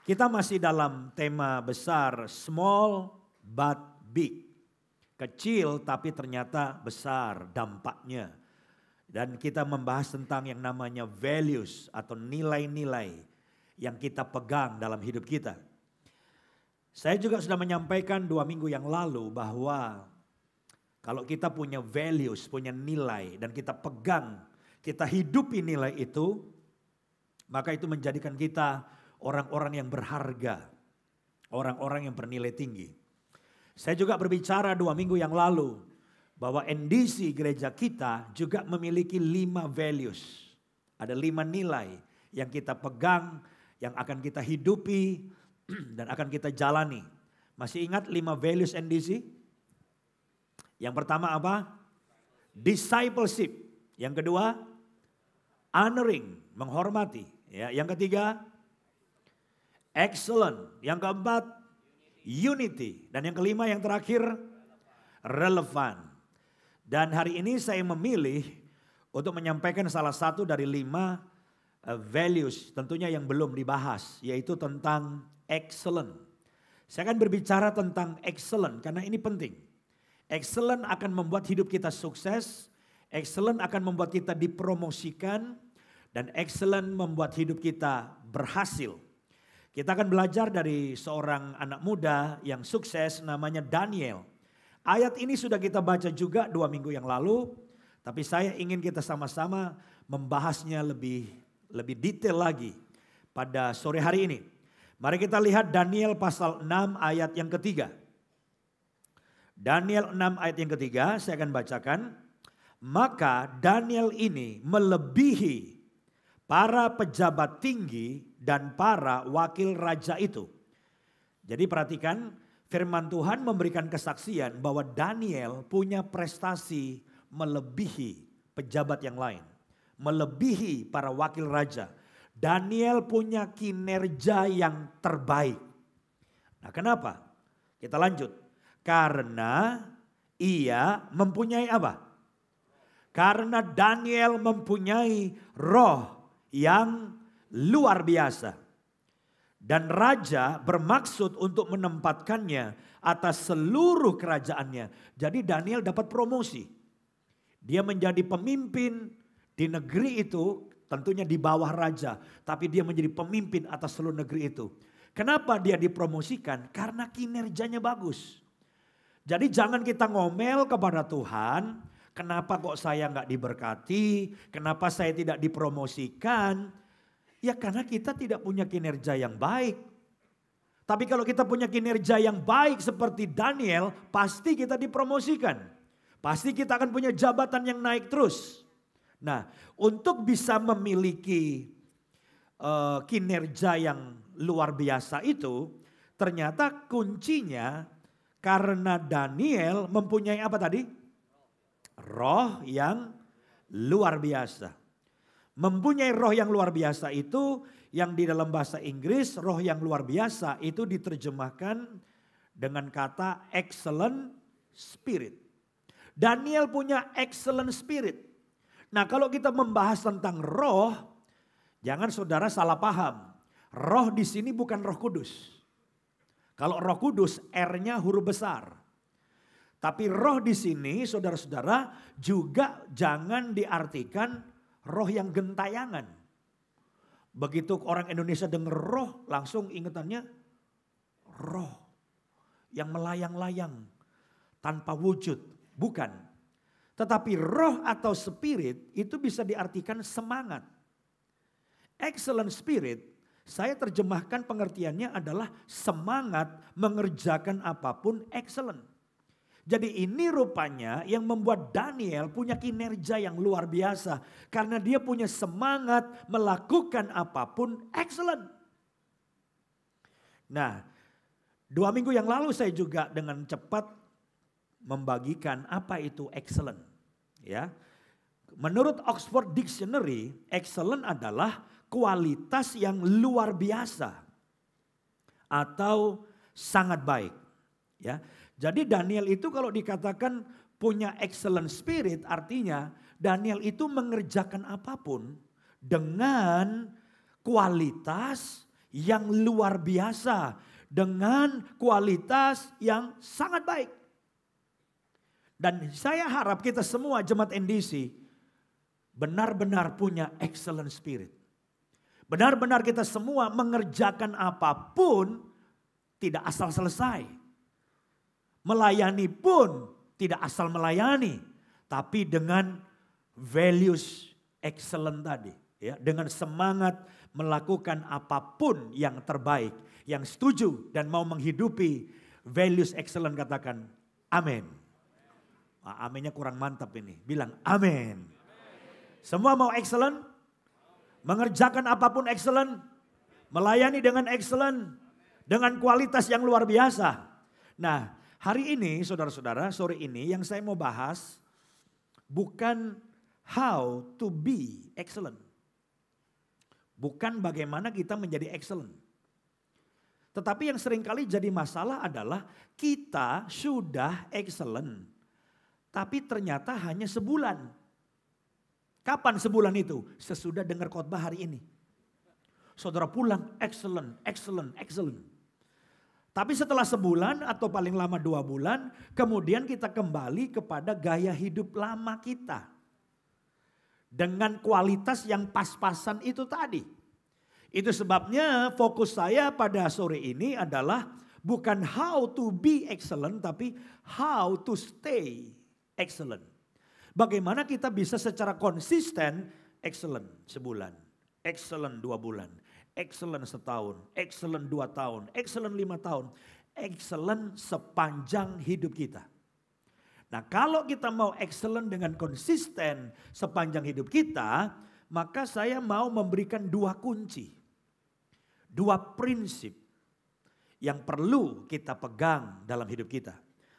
Kita masih dalam tema besar, small but big. Kecil tapi ternyata besar dampaknya. Dan kita membahas tentang yang namanya values atau nilai-nilai yang kita pegang dalam hidup kita. Saya juga sudah menyampaikan 2 minggu yang lalu bahwa kalau kita punya values, punya nilai dan kita pegang, kita hidupi nilai itu, maka itu menjadikan kita orang-orang yang berharga, orang-orang yang bernilai tinggi. Saya juga berbicara 2 minggu yang lalu bahwa NDC gereja kita juga memiliki 5 values. Ada 5 nilai yang kita pegang, yang akan kita hidupi dan akan kita jalani. Masih ingat 5 values NDC? Yang pertama apa? Discipleship. Yang kedua, honoring, menghormati. Ya, yang ketiga, excellent. Yang keempat, unity. Dan yang kelima, yang terakhir, relevan. Dan hari ini saya memilih untuk menyampaikan salah satu dari 5 values tentunya yang belum dibahas, yaitu tentang excellent. Saya akan berbicara tentang excellent karena ini penting. Excellent akan membuat hidup kita sukses, excellent akan membuat kita dipromosikan, dan excellent membuat hidup kita berhasil. Kita akan belajar dari seorang anak muda yang sukses namanya Daniel. Ayat ini sudah kita baca juga 2 minggu yang lalu, tapi saya ingin kita sama-sama membahasnya lebih detail lagi pada sore hari ini. Mari kita lihat Daniel pasal 6 ayat yang ketiga. Daniel 6 ayat yang ketiga saya akan bacakan. Maka Daniel ini melebihi para pejabat tinggi dan para wakil raja itu. Jadi perhatikan, firman Tuhan memberikan kesaksian bahwa Daniel punya prestasi melebihi pejabat yang lain. Melebihi para wakil raja. Daniel punya kinerja yang terbaik. Nah, kenapa? Kita lanjut. Karena ia mempunyai apa? Karena Daniel mempunyai roh yang luar biasa. Dan raja bermaksud untuk menempatkannya atas seluruh kerajaannya. Jadi Daniel dapat promosi. Dia menjadi pemimpin di negeri itu, tentunya di bawah raja. Tapi dia menjadi pemimpin atas seluruh negeri itu. Kenapa dia dipromosikan? Karena kinerjanya bagus. Jadi jangan kita ngomel kepada Tuhan, kenapa kok saya nggak diberkati, kenapa saya tidak dipromosikan. Ya karena kita tidak punya kinerja yang baik. Tapi kalau kita punya kinerja yang baik seperti Daniel, pasti kita dipromosikan. Pasti kita akan punya jabatan yang naik terus. Nah, untuk bisa memiliki kinerja yang luar biasa itu, ternyata kuncinya karena Daniel mempunyai apa tadi? Roh yang luar biasa. Mempunyai roh yang luar biasa itu yang di dalam bahasa Inggris roh yang luar biasa itu diterjemahkan dengan kata excellent spirit. Daniel punya excellent spirit. Nah, kalau kita membahas tentang roh, jangan saudara salah paham. Roh di sini bukan Roh Kudus. Kalau Roh Kudus R-nya huruf besar. Tapi roh di sini saudara-saudara juga jangan diartikan roh yang gentayangan. Begitu orang Indonesia dengar roh langsung ingatannya roh yang melayang-layang tanpa wujud. Bukan. Tetapi roh atau spirit itu bisa diartikan semangat. Excellent spirit saya terjemahkan pengertiannya adalah semangat mengerjakan apapun excellent. Jadi ini rupanya yang membuat Daniel punya kinerja yang luar biasa. Karena dia punya semangat melakukan apapun excellent. Nah, 2 minggu yang lalu saya juga dengan cepat membagikan apa itu excellent. Ya, menurut Oxford Dictionary, excellent adalah kualitas yang luar biasa atau sangat baik. Ya, jadi Daniel itu kalau dikatakan punya excellent spirit artinya Daniel itu mengerjakan apapun dengan kualitas yang luar biasa dengan kualitas yang sangat baik. Dan saya harap kita semua jemaat NDC benar-benar punya excellent spirit. Benar-benar kita semua mengerjakan apapun tidak asal selesai. Melayani pun tidak asal melayani, tapi dengan values excellent tadi, ya, dengan semangat melakukan apapun yang terbaik, yang setuju dan mau menghidupi values excellent, katakan amin. Aminnya kurang mantap ini, bilang amin. Semua mau excellent, mengerjakan apapun excellent, melayani dengan excellent, dengan kualitas yang luar biasa. Nah, hari ini saudara-saudara, sore ini yang saya mau bahas bukan how to be excellent. Bukan bagaimana kita menjadi excellent. Tetapi yang seringkali jadi masalah adalah kita sudah excellent, tapi ternyata hanya sebulan. Kapan sebulan itu? Sesudah dengar khotbah hari ini. Saudara pulang, excellent, excellent, excellent. Tapi setelah sebulan atau paling lama 2 bulan, kemudian kita kembali kepada gaya hidup lama kita. Dengan kualitas yang pas-pasan itu tadi. Itu sebabnya fokus saya pada sore ini adalah bukan how to be excellent, tapi how to stay excellent. Bagaimana kita bisa secara konsisten excellent sebulan, excellent 2 bulan, excellent setahun, excellent 2 tahun, excellent 5 tahun, excellent sepanjang hidup kita. Nah, kalau kita mau excellent dengan konsisten sepanjang hidup kita, maka saya mau memberikan 2 kunci, 2 prinsip yang perlu kita pegang dalam hidup kita.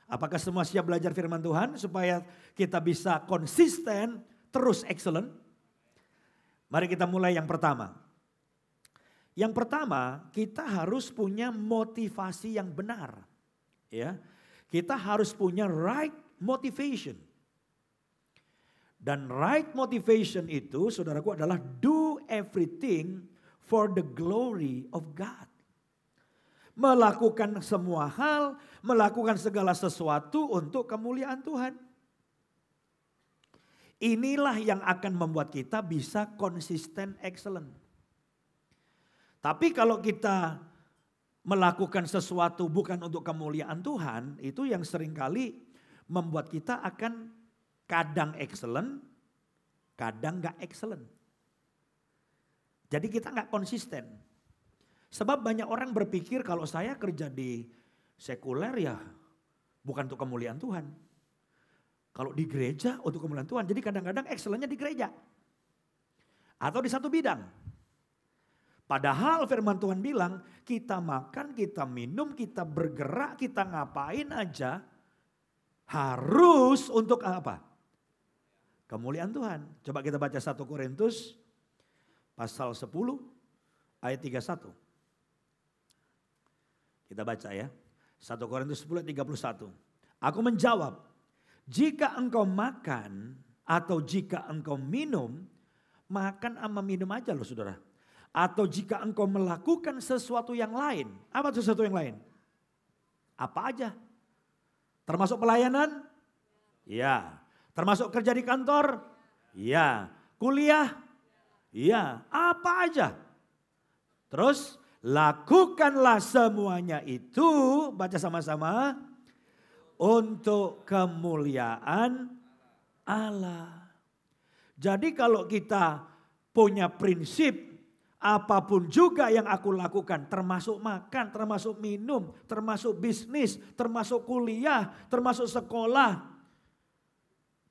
Apakah semua siap belajar firman Tuhan supaya kita bisa konsisten terus excellent? Mari kita mulai yang pertama. Yang pertama, kita harus punya motivasi yang benar. Ya, kita harus punya right motivation. Dan right motivation itu, saudaraku, adalah do everything for the glory of God. Melakukan semua hal, melakukan segala sesuatu untuk kemuliaan Tuhan. Inilah yang akan membuat kita bisa konsisten excellent. Tapi kalau kita melakukan sesuatu bukan untuk kemuliaan Tuhan, itu yang seringkali membuat kita akan kadang excellent, kadang gak excellent. Jadi kita gak konsisten. Sebab banyak orang berpikir kalau saya kerja di sekuler ya bukan untuk kemuliaan Tuhan. Kalau di gereja untuk kemuliaan Tuhan. Jadi kadang-kadang excellentnya di gereja. Atau di satu bidang. Padahal firman Tuhan bilang kita makan, kita minum, kita bergerak, kita ngapain aja. Harus untuk apa? Kemuliaan Tuhan. Coba kita baca 1 Korintus pasal 10 ayat 31. Kita baca ya. 1 Korintus 10 ayat 31. Aku menjawab, jika engkau makan atau jika engkau minum, makan sama minum aja loh saudara. Atau jika engkau melakukan sesuatu yang lain. Apa sesuatu yang lain? Apa aja? Termasuk pelayanan? Ya. Termasuk kerja di kantor? Ya. Kuliah? Ya. Apa aja? Terus lakukanlah semuanya itu, baca sama-sama, untuk kemuliaan Allah. Jadi kalau kita punya prinsip, apapun juga yang aku lakukan, termasuk makan, termasuk minum, termasuk bisnis, termasuk kuliah, termasuk sekolah,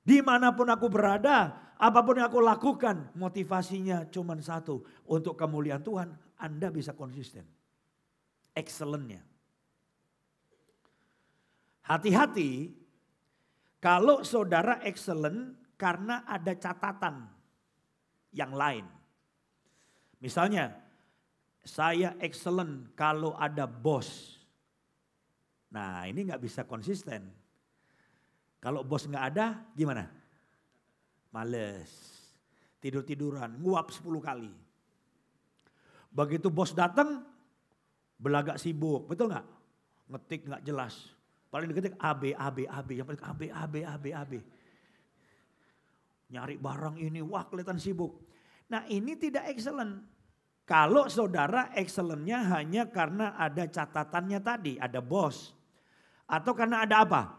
dimanapun aku berada, apapun yang aku lakukan, motivasinya cuma satu, untuk kemuliaan Tuhan. Anda bisa konsisten. Excellent-nya. Hati-hati kalau saudara excellent karena ada catatan yang lain. Misalnya, saya excellent kalau ada bos. Nah, ini nggak bisa konsisten. Kalau bos nggak ada, gimana? Males. Tidur-tiduran, nguap 10 kali. Begitu bos datang, belagak sibuk, betul nggak? Ngetik nggak jelas. Paling diketik AB, yang paling AB. Nyari barang ini, wah kelihatan sibuk. Nah ini tidak excellent. Kalau saudara excellentnya hanya karena ada catatannya tadi, ada bos. Atau karena ada apa?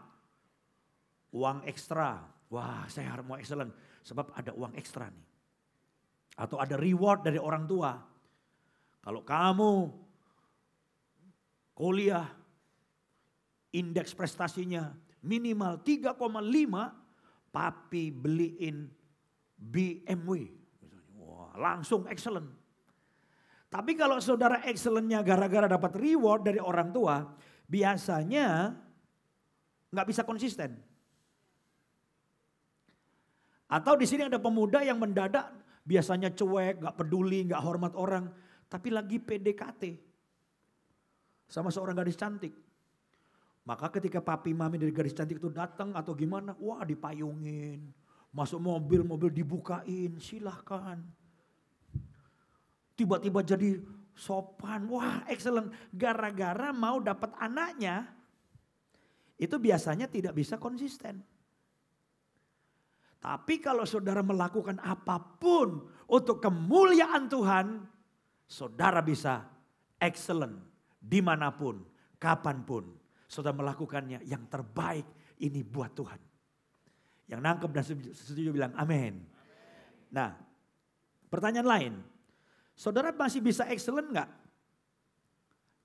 Uang ekstra. Wah saya harus mau excellent sebab ada uang ekstra nih. Atau ada reward dari orang tua. Kalau kamu kuliah, indeks prestasinya minimal 3,5, papi beliin BMW. Wah, langsung excellent. Tapi kalau saudara excellentnya gara-gara dapat reward dari orang tua, biasanya nggak bisa konsisten. Atau di sini ada pemuda yang mendadak biasanya cuek, nggak peduli, nggak hormat orang, tapi lagi PDKT sama seorang gadis cantik. Maka ketika papi mami dari gadis cantik itu datang atau gimana, wah dipayungin, masuk mobil dibukain, silahkan. Tiba-tiba jadi sopan, wah excellent. Gara-gara mau dapat anaknya, itu biasanya tidak bisa konsisten. Tapi kalau saudara melakukan apapun untuk kemuliaan Tuhan, saudara bisa excellent dimanapun, kapanpun. Saudara melakukannya yang terbaik ini buat Tuhan. Yang nangkep dan setuju bilang amin. Nah pertanyaan lain. Saudara masih bisa excellent nggak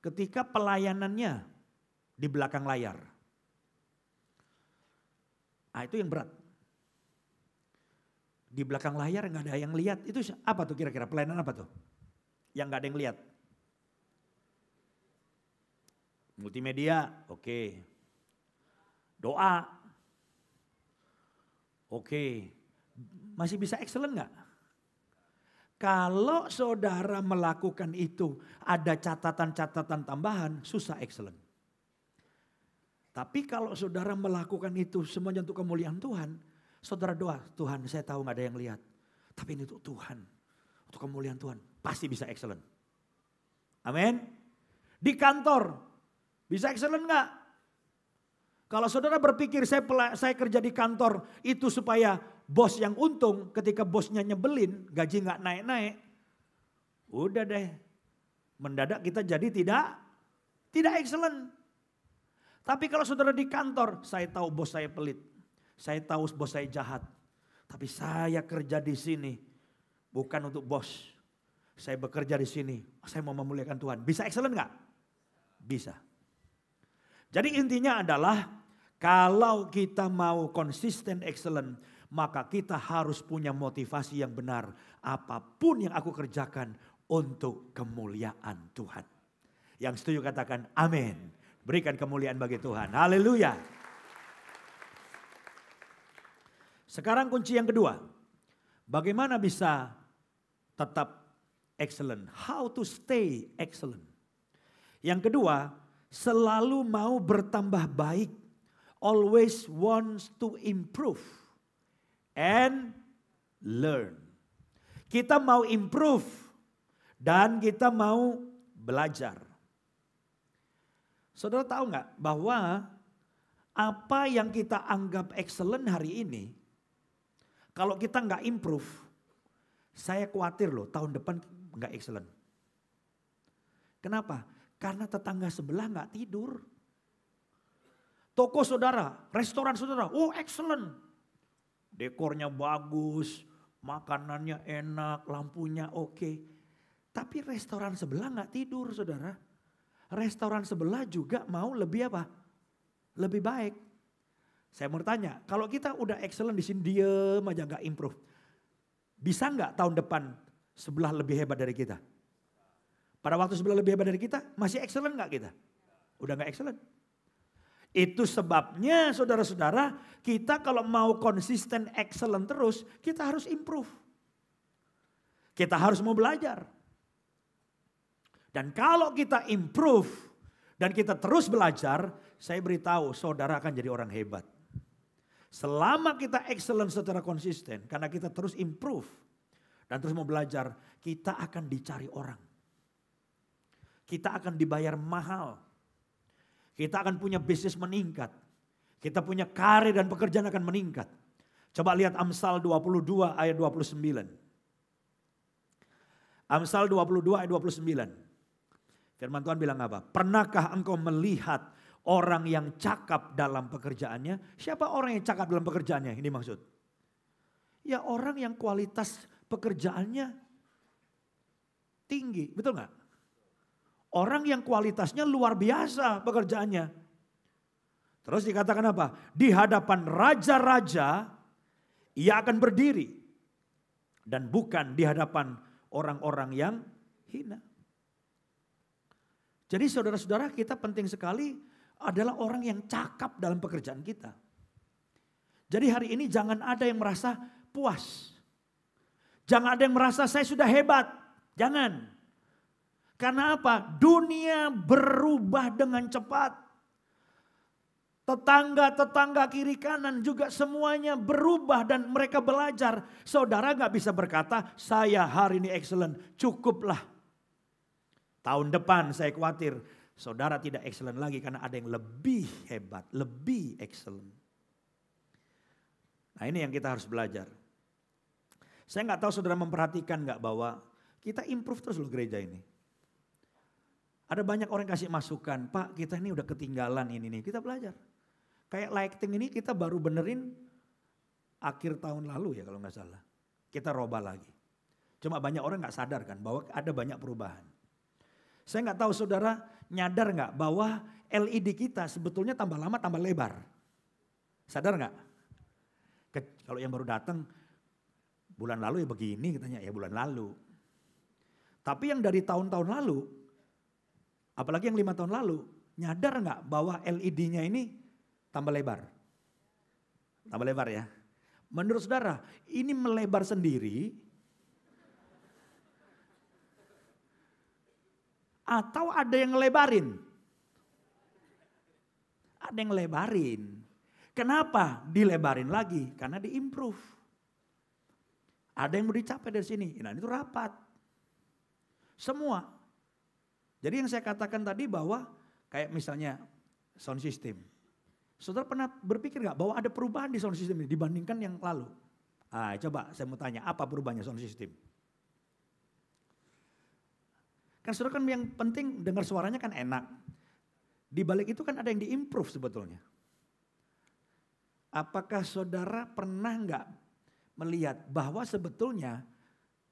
ketika pelayanannya di belakang layar? Nah itu yang berat. Di belakang layar nggak ada yang lihat. Itu apa tuh kira-kira pelayanan apa tuh? Yang nggak ada yang lihat. Multimedia, oke. Doa, oke. Masih bisa excellent nggak? Kalau saudara melakukan itu ada catatan-catatan tambahan, susah excellent. Tapi kalau saudara melakukan itu semuanya untuk kemuliaan Tuhan, saudara doa, Tuhan saya tahu gak ada yang lihat. Tapi ini untuk Tuhan, untuk kemuliaan Tuhan, pasti bisa excellent. Amin. Di kantor, bisa excellent gak? Kalau saudara berpikir saya kerja di kantor itu supaya bos yang untung, ketika bosnya nyebelin, gaji gak naik-naik. Udah deh, mendadak kita jadi tidak excellent. Tapi kalau saudara di kantor, saya tahu bos saya pelit. Saya tahu bos saya jahat. Tapi saya kerja di sini bukan untuk bos. Saya bekerja di sini, saya mau memuliakan Tuhan. Bisa excellent gak? Bisa. Jadi intinya adalah kalau kita mau konsisten excellent, maka kita harus punya motivasi yang benar. Apapun yang aku kerjakan untuk kemuliaan Tuhan. Yang setuju katakan amin. Berikan kemuliaan bagi Tuhan. Haleluya. Sekarang kunci yang kedua. Bagaimana bisa tetap excellent? How to stay excellent. Yang kedua, selalu mau bertambah baik. Always wants to improve and learn. Kita mau improve dan kita mau belajar. Saudara tahu nggak bahwa apa yang kita anggap excellent hari ini, kalau kita nggak improve, saya khawatir loh tahun depan nggak excellent. Kenapa? Karena tetangga sebelah nggak tidur. Toko saudara, restoran saudara, oh excellent. Dekornya bagus, makanannya enak, lampunya oke. Tapi restoran sebelah nggak tidur saudara. Restoran sebelah juga mau lebih apa? Lebih baik. Saya mau tanya, kalau kita udah excellent di sini diem aja nggak improve. Bisa nggak tahun depan sebelah lebih hebat dari kita? Pada waktu sebelah lebih hebat dari kita, masih excellent nggak kita? Udah nggak excellent. Itu sebabnya saudara-saudara, kita kalau mau konsisten excellent terus, kita harus improve. Kita harus mau belajar. Dan kalau kita improve dan kita terus belajar, saya beritahu saudara akan jadi orang hebat. Selama kita excellent secara konsisten, karena kita terus improve dan terus mau belajar, kita akan dicari orang. Kita akan dibayar mahal. Kita akan punya bisnis meningkat. Kita punya karir dan pekerjaan akan meningkat. Coba lihat Amsal 22 ayat 29. Amsal 22 ayat 29. Firman Tuhan bilang apa? Pernahkah engkau melihat orang yang cakap dalam pekerjaannya? Siapa orang yang cakap dalam pekerjaannya? Ini maksud. Ya orang yang kualitas pekerjaannya tinggi. Betul nggak? Orang yang kualitasnya luar biasa pekerjaannya. Terus dikatakan apa? Di hadapan raja-raja ia akan berdiri. Dan bukan di hadapan orang-orang yang hina. Jadi saudara-saudara, kita penting sekali adalah orang yang cakap dalam pekerjaan kita. Jadi hari ini jangan ada yang merasa puas. Jangan ada yang merasa saya sudah hebat. Jangan. Karena apa? Dunia berubah dengan cepat. Tetangga-tetangga kiri kanan juga semuanya berubah dan mereka belajar. Saudara gak bisa berkata, saya hari ini excellent, cukuplah. Tahun depan saya khawatir, saudara tidak excellent lagi karena ada yang lebih hebat, lebih excellent. Nah ini yang kita harus belajar. Saya gak tahu saudara memperhatikan gak bahwa kita improve terus loh gereja ini. Ada banyak orang kasih masukan, Pak kita ini udah ketinggalan ini nih, kita belajar. Kayak lighting ini kita baru benerin akhir tahun lalu ya kalau nggak salah. Kita robah lagi. Cuma banyak orang nggak sadar kan bahwa ada banyak perubahan. Saya nggak tahu saudara nyadar nggak bahwa LED kita sebetulnya tambah lama tambah lebar. Sadar nggak? Kalau yang baru datang bulan lalu ya begini katanya ya bulan lalu. Tapi yang dari tahun-tahun lalu, apalagi yang 5 tahun lalu, nyadar nggak bahwa LED-nya ini tambah lebar? Tambah lebar ya. Menurut saudara, ini melebar sendiri atau ada yang ngelebarin? Ada yang ngelebarin. Kenapa dilebarin lagi? Karena diimprove. Ada yang mau dicapai dari sini. Nah itu rapat. Semua. Jadi yang saya katakan tadi bahwa kayak misalnya sound system. Saudara pernah berpikir gak bahwa ada perubahan di sound system ini dibandingkan yang lalu? Coba saya mau tanya apa perubahannya sound system? Kan saudara kan yang penting dengar suaranya kan enak. Di balik itu kan ada yang diimprove sebetulnya. Apakah saudara pernah gak melihat bahwa sebetulnya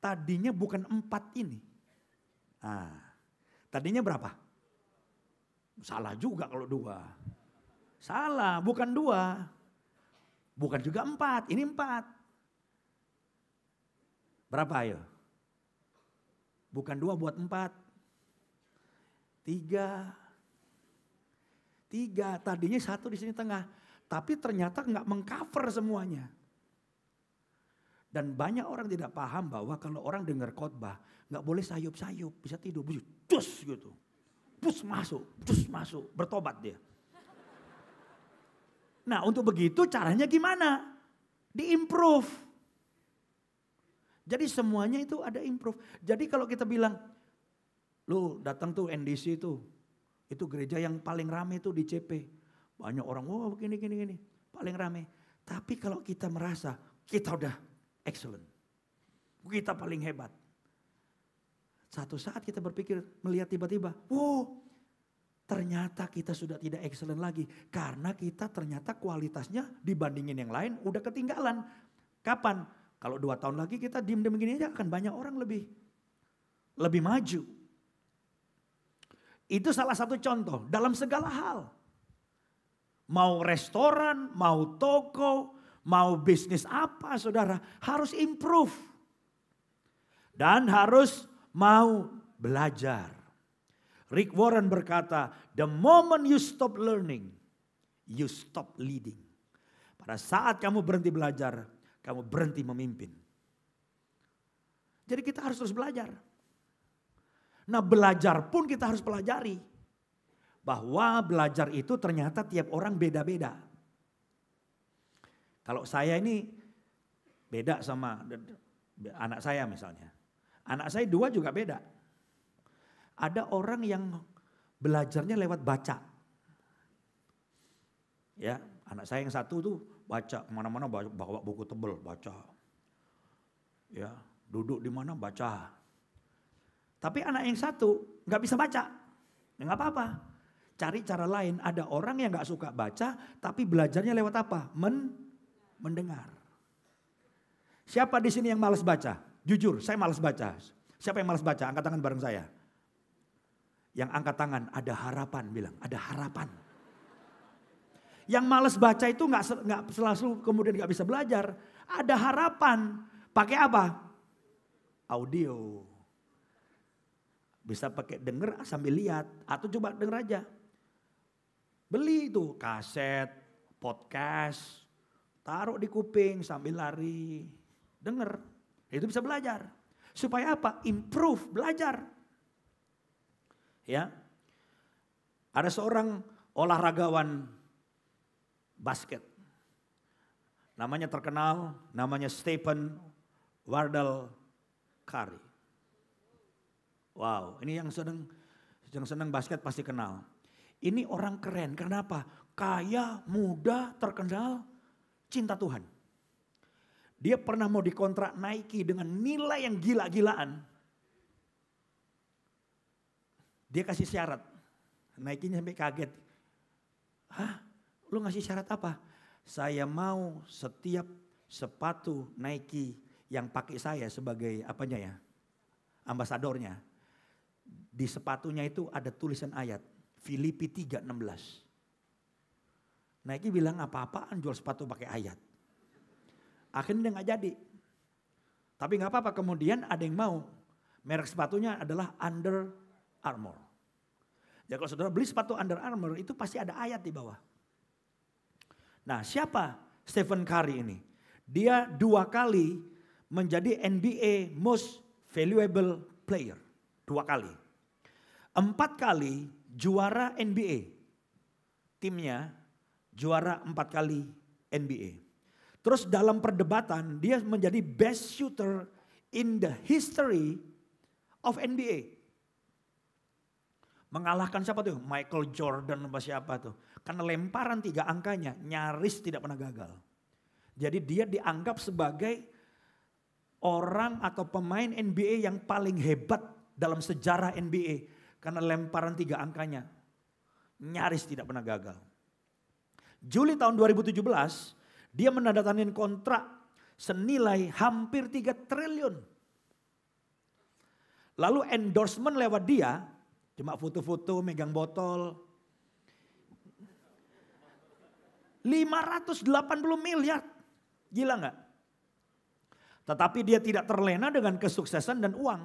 tadinya bukan 4 ini? Tadinya berapa? Salah juga kalau 2. Salah, bukan 2. Bukan juga 4, ini 4. Berapa ayo? Bukan 2 buat 4. 3. Tadinya 1 di sini tengah. Tapi ternyata nggak mengcover semuanya. Dan banyak orang tidak paham bahwa kalau orang dengar khotbah nggak boleh sayup-sayup, bisa tidur, cus gitu. Cus masuk, bertobat dia. Nah untuk begitu caranya gimana? Diimprove. Jadi semuanya itu ada improve. Jadi kalau kita bilang, lu datang tuh NDC itu gereja yang paling rame tuh di CP. Banyak orang, begini, paling rame. Tapi kalau kita merasa kita udah excellent, kita paling hebat. Satu saat kita berpikir, melihat tiba-tiba, ternyata kita sudah tidak excellent lagi. Karena kita ternyata kualitasnya dibandingin yang lain udah ketinggalan. Kapan? Kalau 2 tahun lagi kita diem begini aja akan banyak orang lebih maju. Itu salah satu contoh dalam segala hal. Mau restoran, mau toko, mau bisnis apa saudara, harus improve. Dan harus mau belajar. Rick Warren berkata, the moment you stop learning, you stop leading. Pada saat kamu berhenti belajar, kamu berhenti memimpin. Jadi kita harus terus belajar. Nah belajar pun kita harus pelajari. Bahwa belajar itu ternyata tiap orang beda-beda. Kalau saya ini beda sama anak saya misalnya. Anak saya 2 juga beda. Ada orang yang belajarnya lewat baca. Ya, anak saya yang satu tuh baca kemana-mana bawa buku tebel baca. Ya, duduk di mana baca. Tapi anak yang satu nggak bisa baca, ya nggak apa-apa. Cari cara lain. Ada orang yang nggak suka baca, tapi belajarnya lewat apa? Mendengar. Siapa di sini yang malas baca? Jujur, saya malas baca. Siapa yang malas baca? Angkat tangan bareng saya. Yang angkat tangan ada harapan, bilang ada harapan. Yang malas baca itu nggak selalu kemudian nggak bisa belajar. Ada harapan. Pakai apa? Audio. Bisa pakai denger sambil lihat atau coba denger aja. Beli itu kaset, podcast, taruh di kuping sambil lari, denger. Itu bisa belajar. Supaya apa? Improve, belajar. Ya. Ada seorang olahragawan basket. Namanya terkenal, namanya Stephen Wardell Curry. Wow, ini yang senang basket pasti kenal. Ini orang keren, kenapa? Kaya, muda, terkenal, cinta Tuhan. Dia pernah mau dikontrak Nike dengan nilai yang gila-gilaan. Dia kasih syarat. Nike-nya sampai kaget. Hah? Lu ngasih syarat apa? Saya mau setiap sepatu Nike yang pakai saya sebagai apanya ya? Ambasadornya. Di sepatunya itu ada tulisan ayat. Filipi 3:16. Nike bilang apa-apaan jual sepatu pakai ayat. Akhirnya dia gak jadi. Tapi gak apa-apa, kemudian ada yang mau. Merek sepatunya adalah Under Armour. Ya kalau saudara beli sepatu Under Armour itu pasti ada ayat di bawah. Nah, siapa Stephen Curry ini? Dia 2 kali menjadi NBA Most Valuable Player. 2 kali. 4 kali juara NBA. Timnya juara 4 kali NBA. Terus dalam perdebatan dia menjadi best shooter in the history of NBA. Mengalahkan siapa tuh? Michael Jordan apa siapa tuh. Karena lemparan 3 angkanya nyaris tidak pernah gagal. Jadi dia dianggap sebagai orang atau pemain NBA yang paling hebat dalam sejarah NBA. Karena lemparan 3 angkanya nyaris tidak pernah gagal. Juli tahun 2017 dia menandatangani kontrak senilai hampir 3 triliun. Lalu endorsement lewat dia, cuma foto-foto, megang botol. 580 miliar. Gila gak? Tetapi dia tidak terlena dengan kesuksesan dan uang.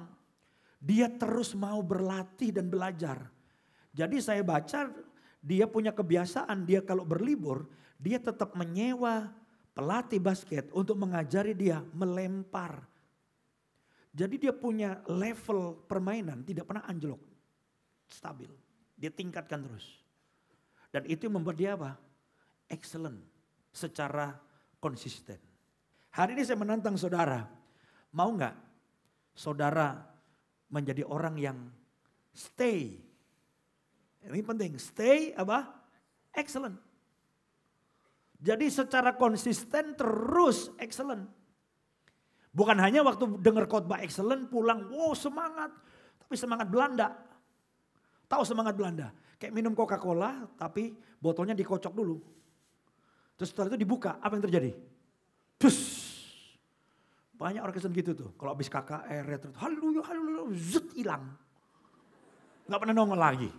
Dia terus mau berlatih dan belajar. Jadi saya baca dia punya kebiasaan, dia kalau berlibur, dia tetap menyewa pelatih basket untuk mengajari dia melempar. Jadi dia punya level permainan tidak pernah anjlok. Stabil. Dia tingkatkan terus. Dan itu membuat dia apa? Excellent. Secara konsisten. Hari ini saya menantang saudara. Mau gak saudara menjadi orang yang stay. Ini penting. Stay apa? Excellent. Jadi secara konsisten terus excellent. Bukan hanya waktu dengar khotbah excellent pulang, wow semangat. Tapi semangat Belanda. Tahu semangat Belanda? Kayak minum Coca-Cola tapi botolnya dikocok dulu. Terus setelah itu dibuka, apa yang terjadi? Pus. Banyak orang Kristen gitu tuh. Kalau habis KKR, retret, haleluya, haleluya, zut hilang. Gak pernah nongol lagi.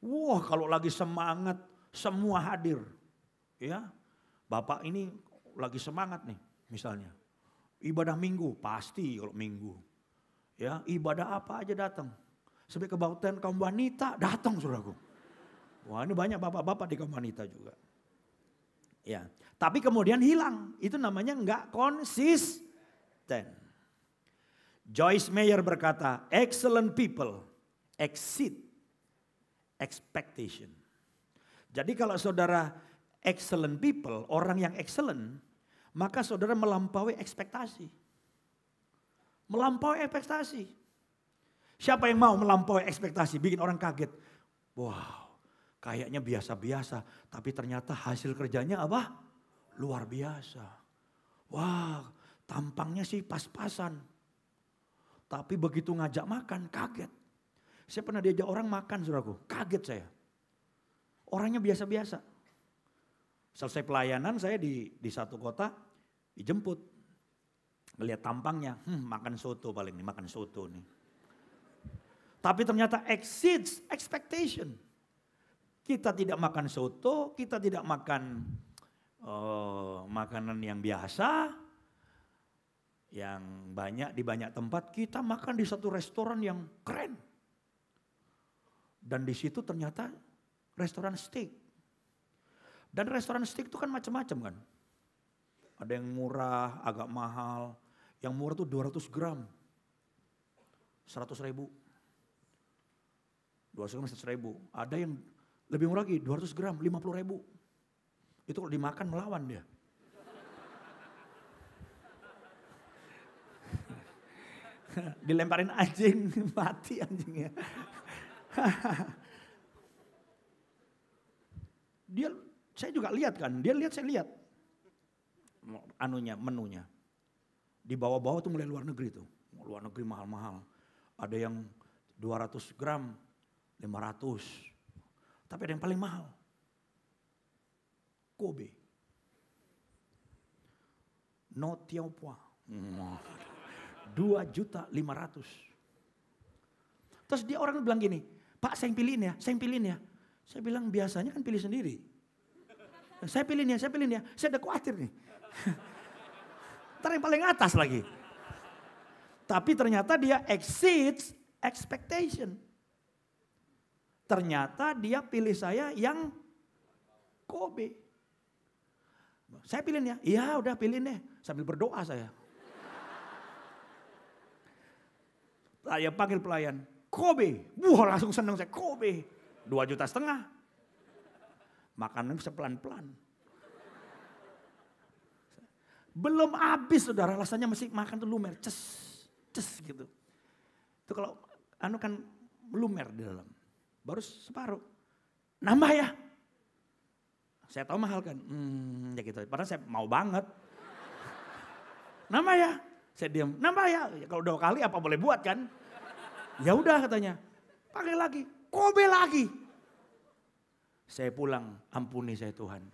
Wah kalau lagi semangat, semua hadir. Ya, Bapak ini lagi semangat nih misalnya. Ibadah minggu, pasti kalau minggu. Ya, ibadah apa aja datang. Sampai kebaktian kaum wanita datang saudaraku. Wah ini banyak bapak-bapak di kaum wanita juga. Ya, tapi kemudian hilang. Itu namanya enggak konsisten. Joyce Meyer berkata, excellent people exceed expectation. Jadi kalau saudara excellent people, orang yang excellent, maka saudara melampaui ekspektasi. Melampaui ekspektasi. Siapa yang mau melampaui ekspektasi, bikin orang kaget. Wow, kayaknya biasa-biasa, tapi ternyata hasil kerjanya apa? Luar biasa. Wah, tampangnya sih pas-pasan. Tapi begitu ngajak makan, kaget. Saya pernah diajak orang makan, saudaraku, kaget saya. Orangnya biasa-biasa. Selesai pelayanan saya di satu kota, dijemput. Ngeliat tampangnya, makan soto paling nih, makan soto nih. Tapi ternyata exceeds expectation. Kita tidak makan soto, kita tidak makan makanan yang biasa. Yang banyak di banyak tempat, kita makan di satu restoran yang keren. Dan di situ ternyata restoran steak. Dan restoran steak itu kan macam-macam kan. Ada yang murah, agak mahal. Yang murah tuh 200 gram. 100.000. 200 gram 100.000. Ada yang lebih murah lagi, 200 gram 50.000. Itu kalau dimakan melawan dia. Dilemparin anjing, mati anjingnya. Saya juga lihat kan, dia lihat saya lihat. Menunya. Di bawah-bawah tuh mulai luar negeri tuh. Luar negeri mahal-mahal. Ada yang 200 gram 500. Tapi ada yang paling mahal. Kobe. No tiaopua. 2.500.000. Terus dia orang bilang gini, Pak saya yang pilihin ya, saya yang pilihin ya. Saya bilang biasanya kan pilih sendiri. Saya pilihin ya, saya pilihin ya. Saya udah khawatir nih. Ntar yang paling atas lagi. Tapi ternyata dia exceeds expectation. Ternyata dia pilih saya yang Kobe. Saya pilihin ya, iya udah pilihin deh. Sambil berdoa saya. Saya panggil pelayan, Kobe. Wah langsung senang saya, Kobe. 2,5 juta. Makannya bisa pelan-pelan. Belum habis saudara, rasanya masih makan tuh lumer. Ces gitu. Itu kalau kan lumer di dalam. Baru separuh. Nambah ya. Saya tahu mahal kan. Ya gitu. Padahal saya mau banget. Nambah ya. Saya diam. Nambah ya. Kalau 2 kali apa boleh buat kan. Ya udah katanya. Pakai lagi. Kobe lagi. Saya pulang. Ampuni saya Tuhan.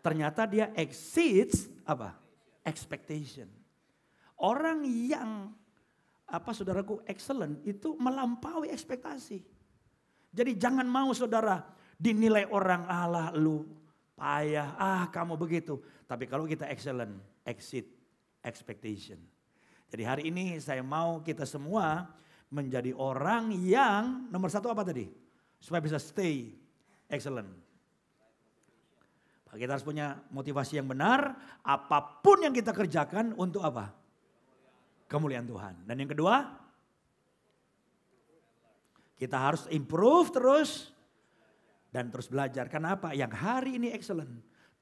Ternyata dia exceeds apa? Expectation. Orang yang saudaraku excellent itu melampaui ekspektasi. Jadi jangan mau saudara dinilai orang Allah lu payah, kamu begitu. Tapi kalau kita excellent, exceed expectation. Jadi hari ini saya mau kita semua menjadi orang yang nomor 1 apa tadi? Supaya bisa stay excellent. Kita harus punya motivasi yang benar, apapun yang kita kerjakan untuk apa? Kemuliaan Tuhan. Dan yang kedua, kita harus improve terus dan terus belajar. Karena apa? Yang hari ini excellent,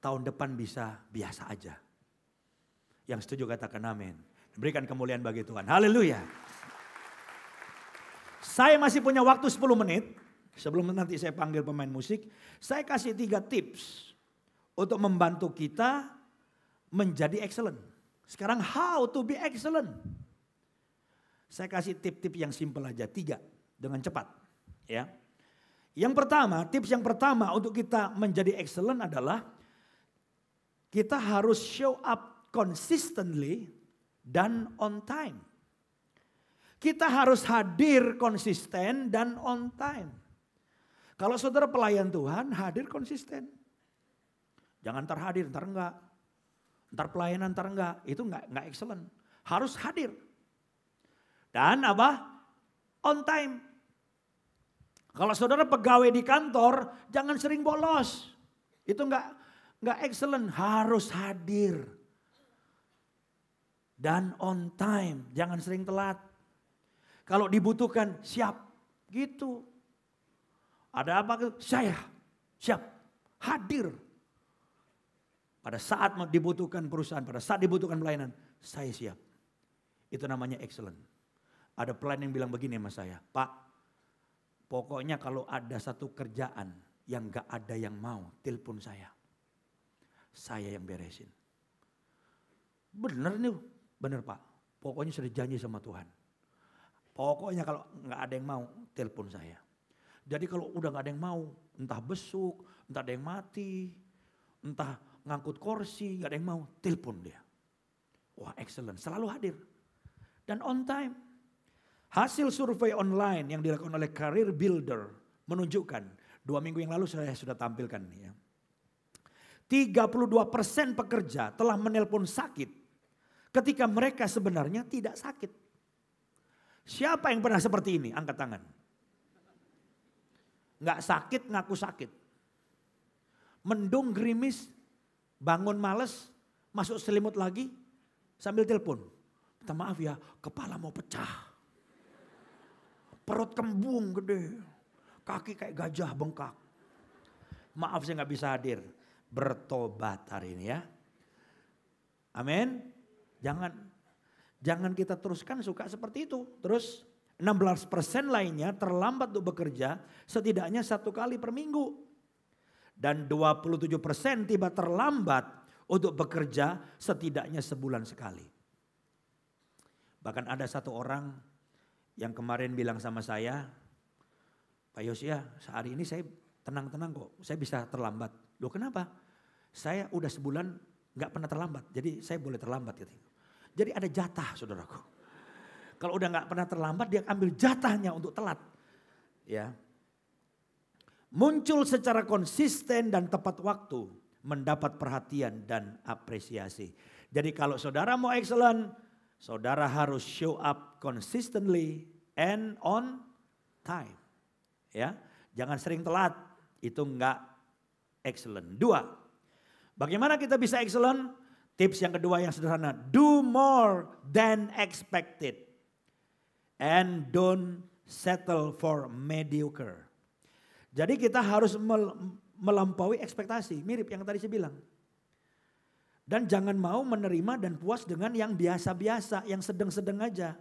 tahun depan bisa biasa aja. Yang setuju katakan amin. Berikan kemuliaan bagi Tuhan. Haleluya. Saya masih punya waktu 10 menit. Sebelum nanti saya panggil pemain musik. Saya kasih 3 tips untuk membantu kita menjadi excellent. Sekarang how to be excellent. Saya kasih tip-tip yang simpel aja, 3 dengan cepat. Ya. Tips yang pertama untuk kita menjadi excellent adalah kita harus show up consistently dan on time. Kita harus hadir konsisten dan on time. Kalau saudara pelayan Tuhan, hadir konsisten. Jangan ntar hadir, ntar enggak. Ntar pelayanan, ntar enggak. Itu enggak excellent. Harus hadir. Dan on time. Kalau saudara pegawai di kantor, jangan sering bolos. Itu enggak excellent. Harus hadir. Dan on time. Jangan sering telat. Kalau dibutuhkan, siap. Gitu. Ada apa? Saya siap. Hadir. Pada saat dibutuhkan perusahaan, pada saat dibutuhkan pelayanan, saya siap. Itu namanya excellent. Ada pelayan yang bilang begini sama saya, Pak, pokoknya kalau ada satu kerjaan yang gak ada yang mau, telepon saya. Saya yang beresin. Bener nih, bener Pak. Pokoknya sudah janji sama Tuhan. Pokoknya kalau gak ada yang mau, telepon saya. Jadi kalau udah gak ada yang mau, entah besuk, entah ada yang mati, entah ngangkut kursi, gak ada yang mau, telepon dia. Wah excellent, selalu hadir. Dan on time. Hasil survei online yang dilakukan oleh Career Builder menunjukkan, 2 minggu yang lalu saya sudah tampilkan nih ya. 32% pekerja telah menelpon sakit ketika mereka sebenarnya tidak sakit. Siapa yang pernah seperti ini? Angkat tangan. Nggak sakit ngaku sakit. Mendung gerimis, bangun males, masuk selimut lagi sambil telepon. Minta maaf ya, kepala mau pecah. Perut kembung gede, kaki kayak gajah bengkak. Maaf saya nggak bisa hadir. Bertobat hari ini ya. Amin. Jangan kita teruskan suka seperti itu. Terus 16% lainnya terlambat untuk bekerja setidaknya 1 kali per minggu. Dan 27% tiba terlambat untuk bekerja setidaknya sebulan sekali. Bahkan ada satu orang yang kemarin bilang sama saya, Pak Yosia, sehari ini saya tenang-tenang kok, saya bisa terlambat. Loh kenapa? Saya udah sebulan gak pernah terlambat, jadi saya boleh terlambat gitu. Jadi ada jatah saudaraku. Kalau udah gak pernah terlambat, dia ambil jatahnya untuk telat. Ya. Muncul secara konsisten dan tepat waktu, mendapat perhatian dan apresiasi. Jadi kalau saudara mau excellent, saudara harus show up consistently and on time. Ya, jangan sering telat, itu enggak excellent. 2, bagaimana kita bisa excellent? Tips yang kedua yang sederhana, do more than expected and don't settle for mediocre. Jadi kita harus melampaui ekspektasi, mirip yang tadi saya bilang. Dan jangan mau menerima dan puas dengan yang biasa-biasa, yang sedang-sedang aja.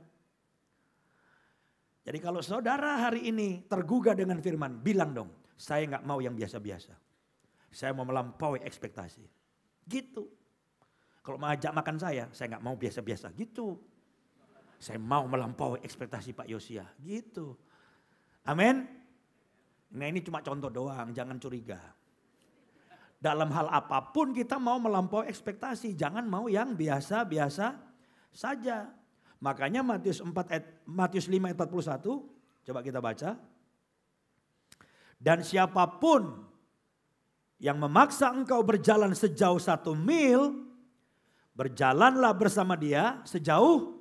Jadi kalau saudara hari ini tergugah dengan firman, bilang dong, saya nggak mau yang biasa-biasa. Saya mau melampaui ekspektasi. Gitu. Kalau mau ajak makan saya nggak mau biasa-biasa. Gitu. Saya mau melampaui ekspektasi Pak Yosia. Gitu. Amin. Nah ini cuma contoh doang, jangan curiga. Dalam hal apapun kita mau melampaui ekspektasi. Jangan mau yang biasa-biasa saja. Makanya Matius 5 ayat 41. Coba kita baca. Dan siapapun yang memaksa engkau berjalan sejauh 1 mil. Berjalanlah bersama dia sejauh.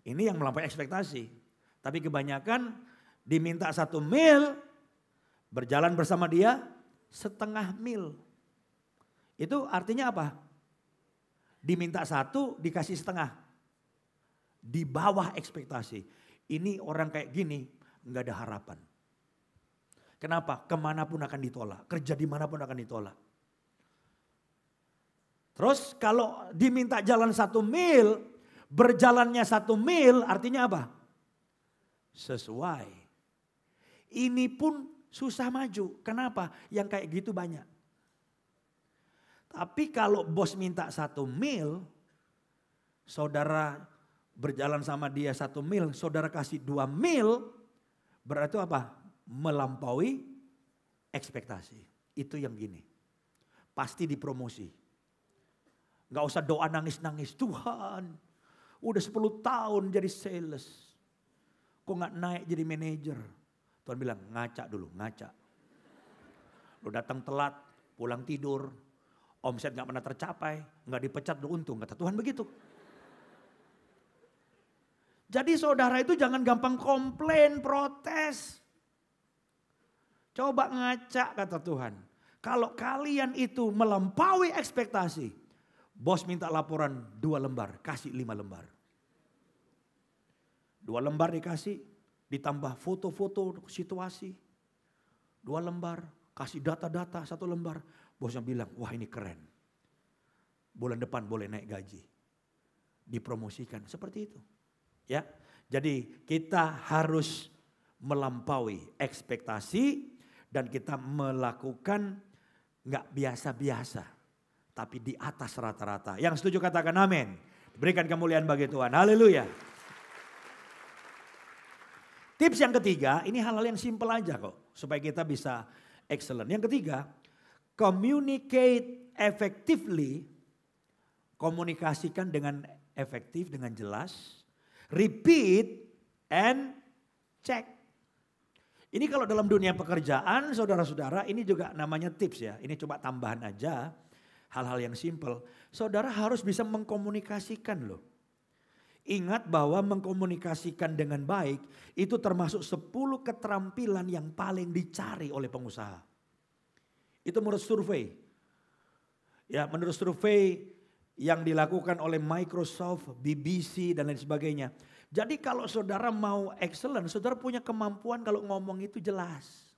Ini yang melampaui ekspektasi. Tapi kebanyakan diminta 1 mil. Berjalan bersama dia 1/2 mil. Itu artinya apa? Diminta 1 dikasih 1/2. Di bawah ekspektasi. Ini orang kayak gini nggak ada harapan. Kenapa? Kemanapun akan ditolak. Kerja dimanapun akan ditolak. Terus kalau diminta jalan 1 mil. Berjalannya 1 mil artinya apa? Sesuai. Ini pun susah maju. Kenapa? Yang kayak gitu banyak. Tapi kalau bos minta 1 mil, saudara berjalan sama dia 1 mil, saudara kasih 2 mil, berarti apa? Melampaui ekspektasi. Itu yang gini. Pasti dipromosi. Gak usah doa nangis-nangis. Tuhan, udah 10 tahun jadi sales. Kok gak naik jadi manajer? Tuhan bilang ngaca dulu, ngaca. Lu datang telat, pulang tidur, omset gak pernah tercapai, gak dipecat lu untung, kata Tuhan begitu. Jadi saudara itu jangan gampang komplain, protes. Coba ngaca kata Tuhan. Kalau kalian itu melampaui ekspektasi, bos minta laporan 2 lembar, kasih 5 lembar. 2 lembar dikasih. Ditambah foto-foto situasi. 2 lembar. Kasih data-data 1 lembar. Bosnya bilang, wah ini keren. Bulan depan boleh naik gaji. dipromosikan. Seperti itu. Ya. Jadi kita harus melampaui ekspektasi dan kita melakukan nggak biasa-biasa. Tapi di atas rata-rata. Yang setuju katakan amin. Berikan kemuliaan bagi Tuhan. Haleluya. Tips yang ketiga, ini hal-hal yang simpel aja kok. Supaya kita bisa excellent. Yang ketiga, communicate effectively. Komunikasikan dengan efektif, dengan jelas. Repeat and check. Ini kalau dalam dunia pekerjaan, saudara-saudara, ini juga namanya tips ya. Ini coba tambahan aja, hal-hal yang simple. Saudara harus bisa mengkomunikasikan loh. Ingat bahwa mengkomunikasikan dengan baik itu termasuk 10 keterampilan yang paling dicari oleh pengusaha. Itu menurut survei. Ya, menurut survei yang dilakukan oleh Microsoft, BBC dan lain sebagainya. Jadi kalau saudara mau excellent, saudara punya kemampuan kalau ngomong itu jelas.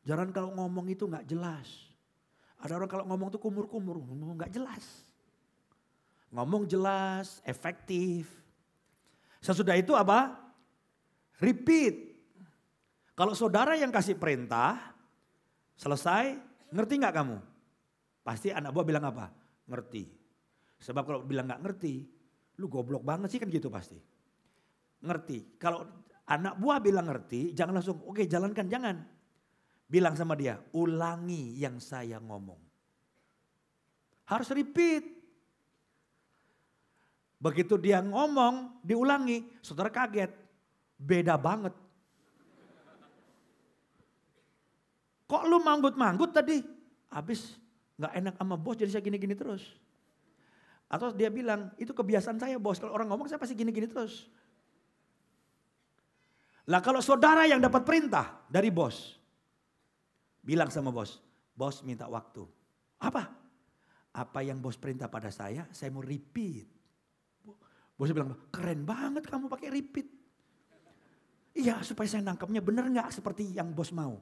Jangan kalau ngomong itu nggak jelas. Ada orang kalau ngomong itu kumur-kumur, ngomong nggak jelas. Ngomong jelas, efektif. Sesudah itu apa? Repeat. Kalau saudara yang kasih perintah, selesai, ngerti nggak kamu? Pasti anak buah bilang apa? Ngerti. Sebab kalau bilang nggak ngerti, lu goblok banget sih kan gitu pasti. Ngerti. Kalau anak buah bilang ngerti, jangan langsung oke jalankan, jangan. Bilang sama dia, ulangi yang saya ngomong. Harus repeat. Begitu dia ngomong, diulangi, saudara kaget. Beda banget. Kok lu manggut-manggut tadi? Habis gak enak sama bos jadi saya gini-gini terus. Atau dia bilang, itu kebiasaan saya bos. Kalau orang ngomong saya pasti gini-gini terus. Lah kalau saudara yang dapat perintah dari bos. Bilang sama bos, bos minta waktu. Apa? Apa yang bos perintah pada saya mau repeat. Bosnya bilang, keren banget kamu pakai repeat. Iya supaya saya nangkapnya benar gak seperti yang bos mau.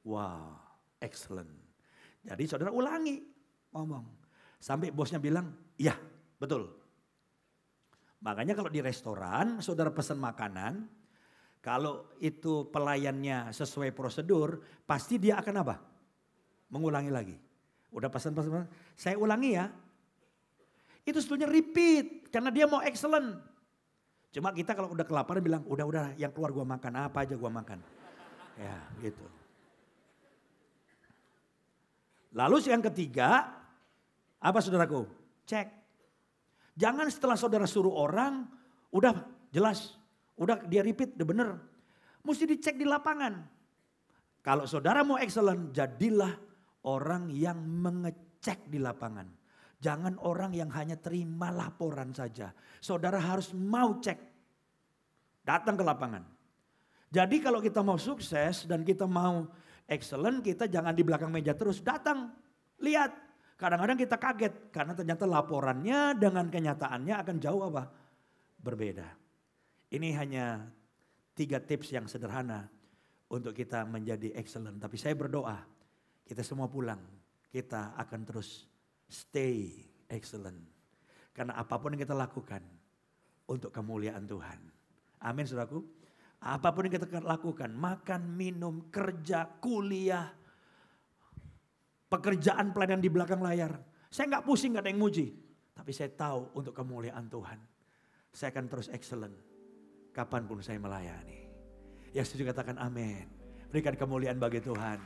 Wow, excellent. Jadi saudara ulangi ngomong. Sampai bosnya bilang, iya betul. Makanya kalau di restoran saudara pesan makanan. Kalau itu pelayannya sesuai prosedur, pasti dia akan apa? Mengulangi lagi. Udah pesan, saya ulangi ya. Itu sebetulnya repeat, karena dia mau excellent. Cuma kita kalau udah kelaparan bilang, udah yang keluar gua makan, apa aja gua makan. Ya gitu. Lalu yang ketiga, apa saudaraku? Cek. Jangan setelah saudara suruh orang, udah jelas. Udah dia repeat, udah bener. Mesti dicek di lapangan. Kalau saudara mau excellent, jadilah orang yang mengecek di lapangan. Jangan orang yang hanya terima laporan saja. Saudara harus mau cek. Datang ke lapangan. Jadi kalau kita mau sukses dan kita mau excellent, kita jangan di belakang meja terus. Datang, lihat. Kadang-kadang kita kaget karena ternyata laporannya dengan kenyataannya akan jauh apa? Berbeda. Ini hanya 3 tips yang sederhana untuk kita menjadi excellent. Tapi saya berdoa kita semua pulang, kita akan terus stay excellent. Karena apapun yang kita lakukan untuk kemuliaan Tuhan. Amin saudaraku. Apapun yang kita lakukan, makan, minum, kerja, kuliah, pekerjaan pelayanan di belakang layar. Saya nggak pusing, nggak ada yang muji. Tapi saya tahu untuk kemuliaan Tuhan. Saya akan terus excellent. Kapanpun saya melayani. Yang setuju katakan amin. Berikan kemuliaan bagi Tuhan.